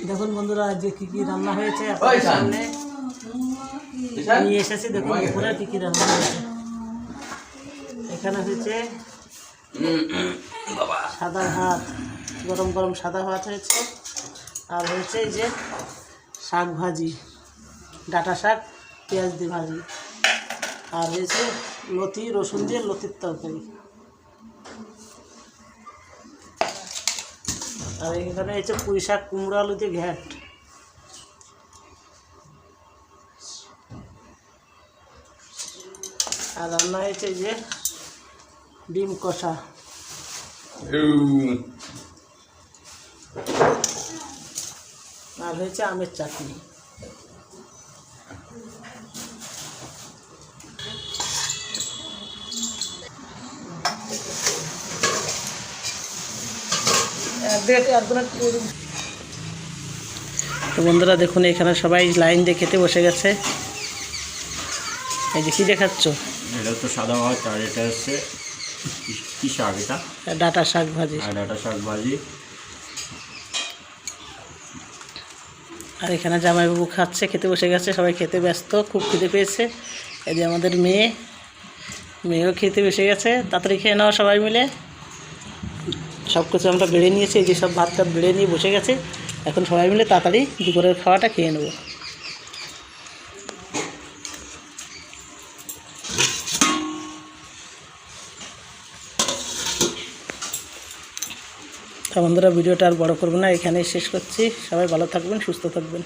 দেখুন বন্ধুরা যে কি কি রান্না হয়েছে সামনে নিয়ে এসেছি। দেখুন দুপুরে কি কি রান্না হয়েছে। এখানে হয়েছে সাদা ভাত, গরম গরম সাদা ভাত হয়েছে। আর হয়েছে এই যে শাক ভাজি, ডাঁটা শাক পেঁয়াজ দিয়ে ভাজি। আর হয়েছে লতি, রসুন দিয়ে লতির তরকারি। আর এখানে হয়েছে পুঁই শাক কুমড়ো আলু দিয়ে ঘ্যাট। আর রান্না হয়েছে যে ডিম কষা। আর হয়েছে আমের চাটনি। তো বন্ধুরা দেখুন এখানে সবাই লাইন দিয়ে খেতে বসে গেছে। এই যে কি দেখাচ্ছ? এটা তো সাদা ভাত, আর এটা হচ্ছে কি শাক? এটা ডাঁটা শাক ভাজি। আর ডাঁটা শাক ভাজি। আর এখানে জামাইবাবু খাচ্ছে, খেতে বসে গেছে। সবাই খেতে ব্যস্ত, খুব খেতে পেয়েছে। এই যে আমাদের মেয়েও খেতে বসে গেছে। তাড়াতাড়ি খেয়ে নেওয়া সবাই মিলে। সব কিছু আমরা বেড়ে নিয়েছি। এই যে সব ভাত টাত বেড়ে নিয়ে বসে গেছে। এখন সবাই মিলে তাড়াতাড়ি দুপুরের খাওয়াটা খেয়ে নেব। বন্ধুরা ভিডিওটা আর বড় করবো না, এখানেই শেষ করছি। সবাই ভালো থাকবেন, সুস্থ থাকবেন।